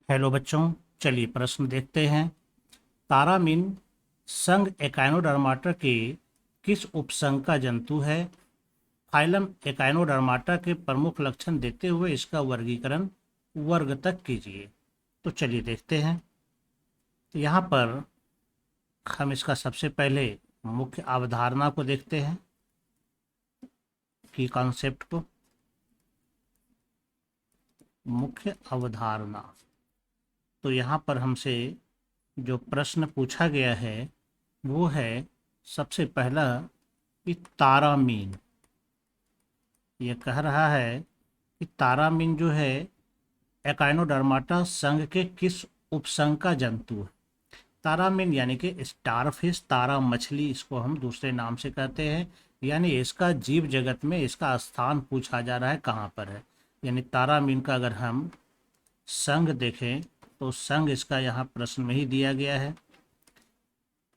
Hello बच्चों, चलिए प्रश्न देखते हैं। तारामीन संघ एकाइनोडर्माटा के किस उपसंघ का जंतु है? फाइलम एकाइनोडर्माटा के प्रमुख लक्षण देते हुए इसका वर्गीकरण वर्ग तक कीजिए। तो चलिए देखते हैं। तो यहाँ पर हम इसका सबसे पहले मुख्य अवधारणा को देखते हैं, की कॉन्सेप्ट को। मुख्य अवधारणा, तो यहाँ पर हमसे जो प्रश्न पूछा गया है वो है सबसे पहला कि तारामीन। ये कह रहा है कि तारामीन जो है एकाइनोडर्माटा संघ के किस उपसंघ का जंतु है। तारामीन यानी कि स्टारफिश, तारा मछली, इसको हम दूसरे नाम से कहते हैं। यानी इसका जीव जगत में इसका स्थान पूछा जा रहा है, कहाँ पर है। यानी तारामीन का अगर हम संघ देखें तो संघ इसका यहाँ प्रश्न में ही दिया गया है,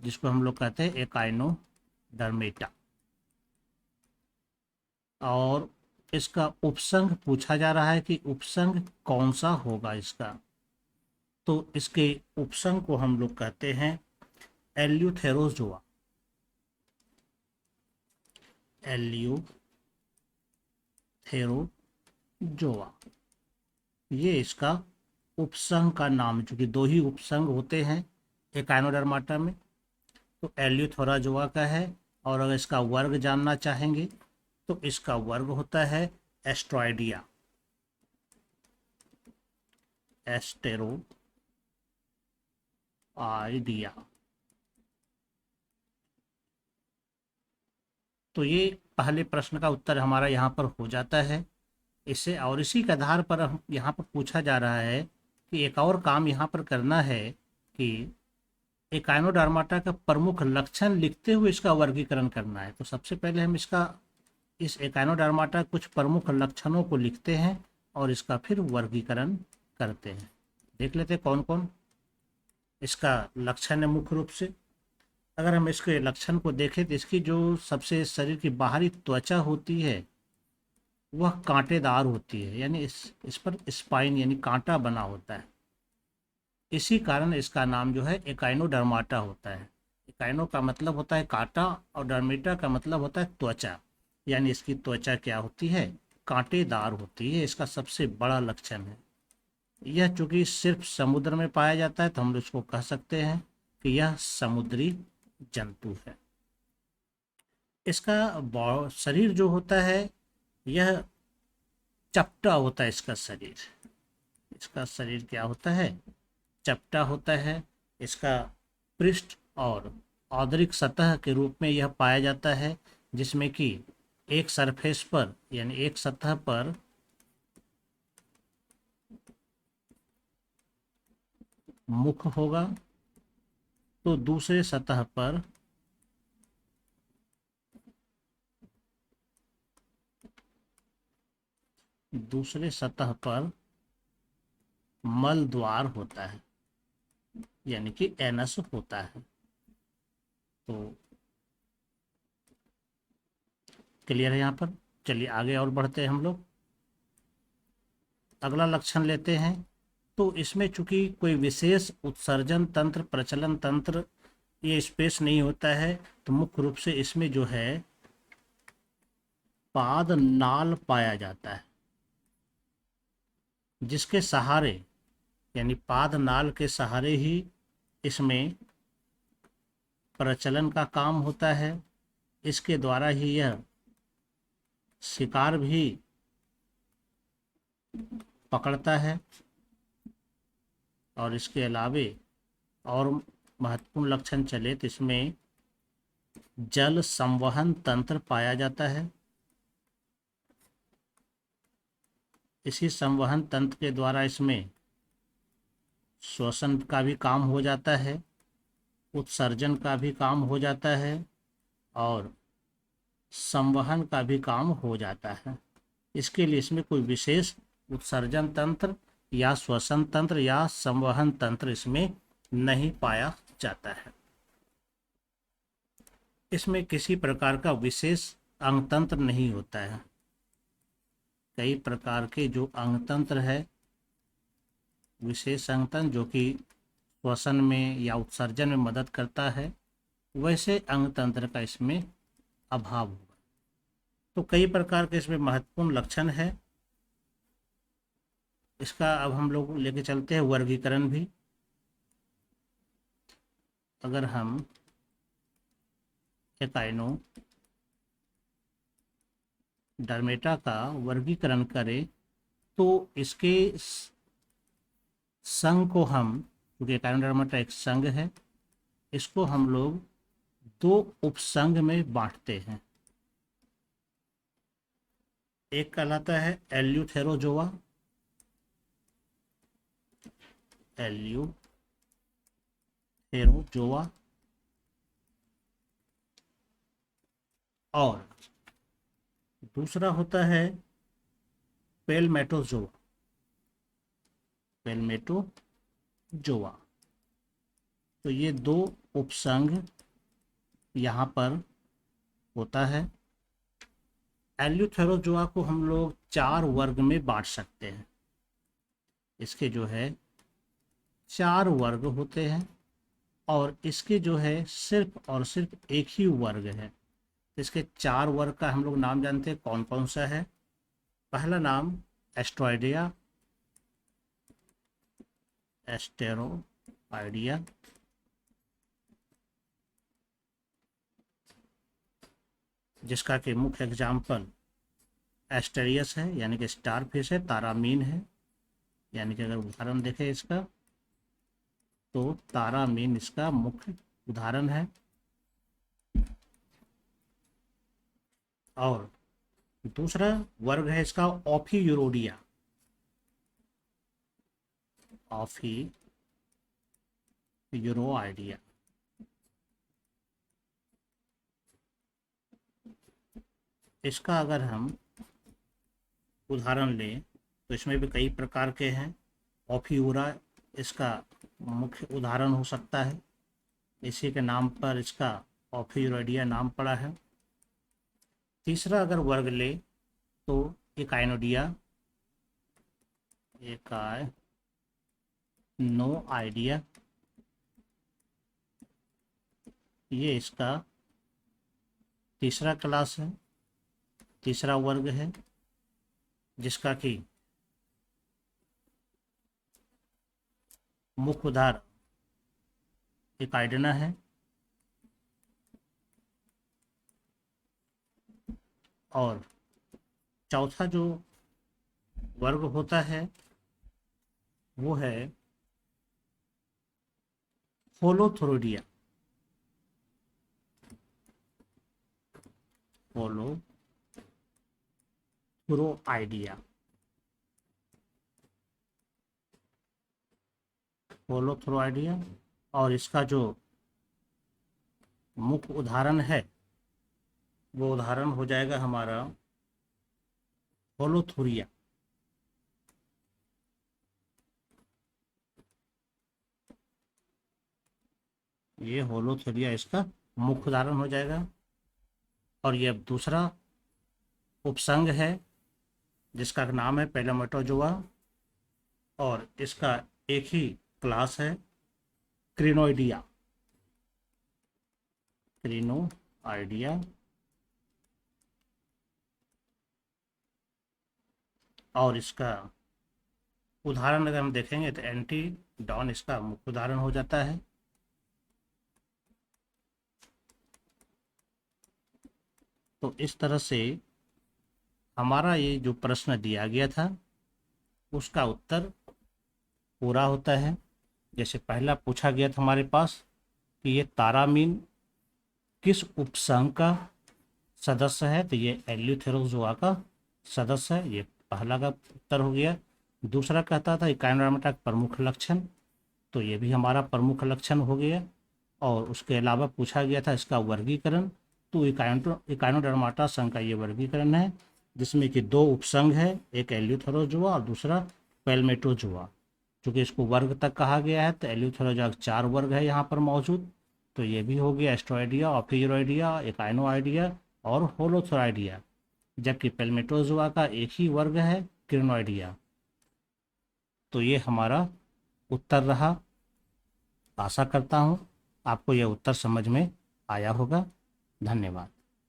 जिसको हम लोग कहते हैं एकाइनोडर्मेटा। और इसका उपसंघ पूछा जा रहा है कि उपसंघ कौन सा होगा इसका। तो इसके उपसंघ को हम लोग कहते हैं एल्यूथेरोजोआ। एल्यूथेरोजोआ, ये इसका उपसंघ का नाम, चूंकि दो ही उपसंघ होते हैं एकाइनोडर्माटा में, तो एल्यूथेरोजोआ का है। और अगर इसका वर्ग जानना चाहेंगे तो इसका वर्ग होता है एस्ट्रॉइडिया, एस्टेरोआइडिया। तो ये पहले प्रश्न का उत्तर हमारा यहाँ पर हो जाता है। इससे और इसी के आधार पर हम यहाँ पर पूछा जा रहा है कि एक और काम यहाँ पर करना है कि एकाइनोडर्माटा का प्रमुख लक्षण लिखते हुए इसका वर्गीकरण करना है। तो सबसे पहले हम इस एकाइनोडर्माटा कुछ प्रमुख लक्षणों को लिखते हैं और इसका फिर वर्गीकरण करते हैं। देख लेते हैं कौन कौन इसका लक्षण है। मुख्य रूप से अगर हम इसके लक्षण को देखें तो इसकी जो सबसे शरीर की बाहरी त्वचा होती है वह कांटेदार होती है, यानी इस पर स्पाइन यानी कांटा बना होता है। इसी कारण इसका नाम जो है एकाइनोडर्माटा होता है। एकाइनो का मतलब होता है कांटा और डर्मेटा का मतलब होता है त्वचा, यानी इसकी त्वचा क्या होती है, कांटेदार होती है। इसका सबसे बड़ा लक्षण है। यह चूंकि सिर्फ समुद्र में पाया जाता है तो हम इसको कह सकते हैं कि यह समुद्री जंतु है। इसका शरीर जो होता है यह चपटा होता है। इसका शरीर क्या होता है, चपटा होता है। इसका पृष्ठ और आंतरिक सतह के रूप में यह पाया जाता है, जिसमें कि एक सरफेस पर यानी एक सतह पर मुख होगा तो दूसरे सतह पर मल द्वार होता है, यानी कि एनस होता है। तो क्लियर है यहाँ पर। चलिए आगे और बढ़ते हैं हम लोग। अगला लक्षण लेते हैं। तो इसमें चूंकि कोई विशेष उत्सर्जन तंत्र, प्रचलन तंत्र, ये स्पेस नहीं होता है, तो मुख्य रूप से इसमें जो है पाद नाल पाया जाता है, जिसके सहारे यानी पाद नाल के सहारे ही इसमें प्रचलन का काम होता है। इसके द्वारा ही यह शिकार भी पकड़ता है। और इसके अलावे और महत्वपूर्ण लक्षण चले तो इसमें जल संवहन तंत्र पाया जाता है। इसी संवहन तंत्र के द्वारा इसमें श्वसन का भी काम हो जाता है, उत्सर्जन का भी काम हो जाता है और संवहन का भी काम हो जाता है। इसके लिए इसमें कोई विशेष उत्सर्जन तंत्र या श्वसन तंत्र या संवहन तंत्र इसमें नहीं पाया जाता है। इसमें किसी प्रकार का विशेष अंगतंत्र नहीं होता है। कई प्रकार के जो अंगतंत्र है विशेष अंग तंत्र जो कि श्वसन में या उत्सर्जन में मदद करता है, वैसे अंग तंत्र का इसमें अभाव होगा। तो कई प्रकार के इसमें महत्वपूर्ण लक्षण है। इसका अब हम लोग लेके चलते हैं वर्गीकरण भी। अगर हम एकाइनोडर्मेटा का वर्गीकरण करें तो इसके संघ को हम, क्योंकि एकाइनोडर्मेटा एक संघ है, इसको हम लोग दो उपसंघ में बांटते हैं। एक कहलाता है एल्यूथेरोजोआ, और दूसरा होता है पेलमेटोजोआ। तो ये दो उपसंघ यहाँ पर होता है। एल्यूथेरोजोआ को हम लोग 4 वर्ग में बांट सकते हैं। इसके जो है 4 वर्ग होते हैं और इसके जो है सिर्फ और सिर्फ एक ही वर्ग है। इसके 4 वर्ग का हम लोग नाम जानते हैं, कौन कौन सा है। पहला नाम एस्टेरोइडिया, जिसका कि मुख्य एग्जाम्पल एस्टेरियस है, यानी कि स्टारफिश है, तारामीन है। यानी कि अगर उदाहरण देखें इसका, तो तारामीन इसका मुख्य उदाहरण है। और दूसरा वर्ग है इसका ऑफियूरोडिया। इसका अगर हम उदाहरण लें तो इसमें भी कई प्रकार के हैं। ऑफियूरा इसका मुख्य उदाहरण हो सकता है, इसी के नाम पर इसका ऑफियूरोडिया नाम पड़ा है। तीसरा अगर वर्ग ले तो एकाइनोडिया, ये इसका तीसरा क्लास है, तीसरा वर्ग है, जिसका कि मुख्य उदाहरण एकाइडना है। और चौथा जो वर्ग होता है वो है होलोथोरोडिया। होलोथोरोइडिया, और इसका जो मुख्य उदाहरण है वो उदाहरण हो जाएगा हमारा होलोथुरिया। ये होलोथुरिया इसका मुख्य उदाहरण हो जाएगा। और ये अब दूसरा उपसंघ है जिसका नाम है पेलमेटोजोआ, और इसका एक ही क्लास है क्रिनोइडिया। और इसका उदाहरण अगर हम देखेंगे तो एंटीडॉन इसका मुख्य उदाहरण हो जाता है। तो इस तरह से हमारा ये जो प्रश्न दिया गया था उसका उत्तर पूरा होता है। जैसे पहला पूछा गया था हमारे पास कि ये तारामीन किस उपसंघ का सदस्य है, तो ये एल्यूथेरोजोआ का सदस्य है, ये पहला का उत्तर हो गया। दूसरा कहता था एकाइनोडर्मेटा का प्रमुख लक्षण, तो ये भी हमारा प्रमुख लक्षण हो गया। और उसके अलावा पूछा गया था इसका वर्गीकरण, तो एकाइनोडर्मेटा संघ का ये वर्गीकरण है जिसमें कि 2 उपसंघ है, एक एल्यूथेरोजोआ और दूसरा पेलमेटोजोआ। चूँकि इसको वर्ग तक कहा गया है तो एल्यूथेरोजोआ 4 वर्ग है यहाँ पर मौजूद, तो ये भी हो गया एस्टेरोइडिया, ऑफियूरोइडिया, एकाइनोइडिया और होलोथोराइडिया। जबकि पेलमेटोजोआ का एक ही वर्ग है क्रिनोइडिया। तो ये हमारा उत्तर रहा। आशा करता हूँ आपको यह उत्तर समझ में आया होगा। धन्यवाद।